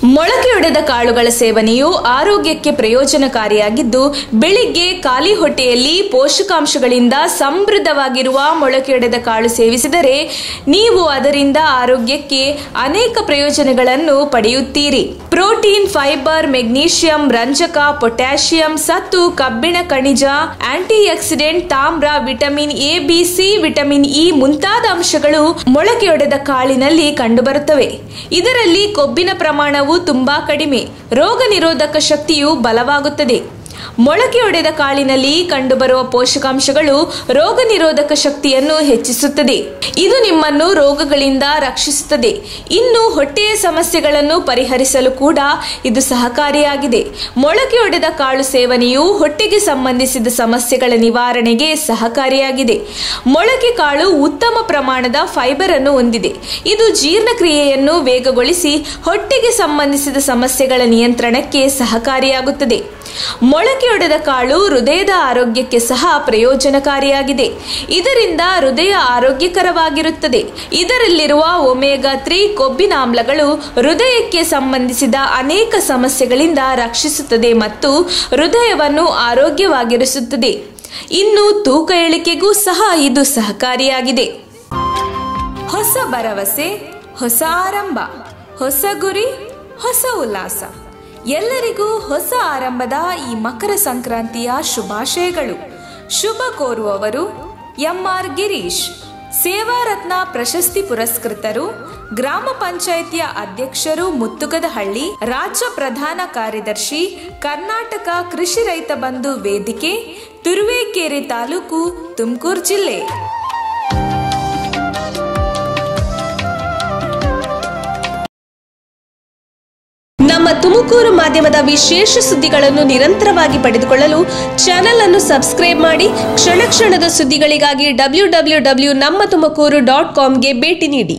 ಮೊಳಕೆಯೊಡೆದ ಕಾಳುಗಳ ಸೇವನೆಯು ಆರೋಗ್ಯಕ್ಕೆ ಪ್ರಯೋಜನಕಾರಿಯಾಗಿದ್ದು, ಬೆಳಿಗ್ಗೆ ಖಾಲಿ ಹೊಟ್ಟೆಯಲ್ಲಿ ಪೋಷಕಾಂಶಗಳಿಂದ ಸಮೃದ್ಧವಾಗಿರುವ ಮೊಳಕೆಯೊಡೆದ ಕಾಳು ಸೇವಿಸಿದರೆ ನೀವು ಅದರಿಂದ ಆರೋಗ್ಯಕ್ಕೆ ಅನೇಕ ಪ್ರಯೋಜನಗಳನ್ನು ಪಡೆಯುತ್ತೀರಿ. ಪ್ರೋಟೀನ್, ಫೈಬರ್, ಮೆಗ್ನೀಷಿಯಂ, ರಂಜಕ, ಪೊಟ್ಯಾಷಿಯಂ, ಸತ್ತು, ಕಬ್ಬಿಣ, ಖನಿಜ, ಆಂಟಿ ಆಕ್ಸಿಡೆಂಟ್, ತಾಮ್ರ, vitamin A, B, C, vitamin E ಮುಂತಾದ ಅಂಶಗಳು ಮೊಳಕೆಯೊಡೆದ ಕಾಳಿನಲ್ಲಿ ಕಂಡುಬರುತ್ತವೆ. ಇದರಲ್ಲಿ ಕೊಬ್ಬಿನ ಪ್ರಮಾಣವು ತುಂಬಾ ಕಡಿಮೆ. ರೋಗ ನಿರೋಧಕ ಶಕ್ತಿಯು ಬಲವಾಗುತ್ತದೆ. ಮೊಳಕೆಯೊಡೆದ ಕಾಳಿನಲ್ಲಿ ಕಂಡುಬರುವ ಪೋಷಕಾಂಶಗಳು ರೋಗ ನಿರೋಧಕ ಶಕ್ತಿಯನ್ನು ಹೆಚ್ಚಿಸುತ್ತದೆ. ಇದು ನಿಮ್ಮನ್ನು ರೋಗಗಳಿಂದ ರಕ್ಷಿಸುತ್ತದೆ. ಇನ್ನು ಹೊಟ್ಟೆಯ ಸಮಸ್ಯೆಗಳನ್ನು ಪರಿಹರಿಸಲು ಕೂಡ ಇದು ಸಹಕಾರಿಯಾಗಿದೆ. ಮೊಳಕೆಯೊಡೆದ ಕಾಳು ಸೇವನೆಯು ಹೊಟ್ಟೆಗೆ ಸಂಬಂಧಿಸಿದ ಸಮಸ್ಯೆಗಳ ನಿವಾರಣೆಗೆ ಸಹಕಾರಿಯಾಗಿದೆ. ಮೊಳಕೆ ಕಾಳು ಉತ್ತಮ ಪ್ರಮಾಣದ ಫೈಬರ್ ಅನ್ನು ಹೊಂದಿದೆ. ಇದು ಜೀರ್ಣಕ್ರಿಯೆಯನ್ನು ವೇಗಗೊಳಿಸಿ ಹೊಟ್ಟೆಗೆ ಸಂಬಂಧಿಸಿದ ಸಮಸ್ಯೆಗಳ ನಿಯಂತ್ರಣಕ್ಕೆ ಸಹಕಾರಿಯಾಗುತ್ತದೆ. ಮೊಳಕೆಯೊಡೆದ ಕಾಳು ಹೃದಯದ ಆರೋಗ್ಯಕ್ಕೆ ಸಹ ಪ್ರಯೋಜನಕಾರಿಯಾಗಿದೆ. ಇದರಿಂದ ಹೃದಯ ಆರೋಗ್ಯಕರವಾಗಿರುತ್ತದೆ. ಇದರಲ್ಲಿರುವ ಒಮೆಗಾ 3 ಕೊಬ್ಬಿನ ಆಮ್ಲಗಳು ಹೃದಯಕ್ಕೆ ಸಂಬಂಧಿಸಿದ ಅನೇಕ ಸಮಸ್ಯೆಗಳಿಂದ ರಕ್ಷಿಸುತ್ತದೆ ಮತ್ತು ಹೃದಯವನ್ನು ಆರೋಗ್ಯವಾಗಿರಿಸುತ್ತದೆ. ಇನ್ನು ತೂಕ ಇಳಿಕೆಗೂ ಸಹ ಇದು ಸಹಕಾರಿಯಾಗಿದೆ. ಹೊಸ ಭರವಸೆ, ಹೊಸ ಆರಂಭ, ಹೊಸ ಗುರಿ, ಹೊಸ ಉಲ್ಲಾಸ. ಎಲ್ಲರಿಗೂ ಹೊಸ ಆರಂಭದ ಈ ಮಕರ ಸಂಕ್ರಾಂತಿಯ ಶುಭಾಶಯಗಳು. ಶುಭ ಕೋರುವವರು ಎಂ.ಆರ್. ಗಿರೀಶ್, ಸೇವಾ ರತ್ನ ಪ್ರಶಸ್ತಿ ಪುರಸ್ಕೃತರು, ಗ್ರಾಮ ಪಂಚಾಯಿತಿಯ ಅಧ್ಯಕ್ಷರು, ಮುತ್ತುಗದಹಳ್ಳಿ, ರಾಜ್ಯ ಪ್ರಧಾನ ಕಾರ್ಯದರ್ಶಿ, ಕರ್ನಾಟಕ ಕೃಷಿ ರೈತ ಬಂಧು ವೇದಿಕೆ, ತುರುವೇಕೆರೆ ತಾಲೂಕು, ತುಮಕೂರು ಜಿಲ್ಲೆ. ನಮ್ಮ ತುಮಕೂರು ಮಾಧ್ಯಮದ ವಿಶೇಷ ಸುದ್ದಿಗಳನ್ನು ನಿರಂತರವಾಗಿ ಪಡೆದುಕೊಳ್ಳಲು ಚಾನೆಲ್ ಅನ್ನು ಸಬ್ಸ್ಕ್ರೈಬ್ ಮಾಡಿ. ಕ್ಷಣ ಕ್ಷಣದ ಸುದ್ದಿಗಳಿಗಾಗಿ www.nammathumakuru.com ಗೆ ಭೇಟಿ ನೀಡಿ.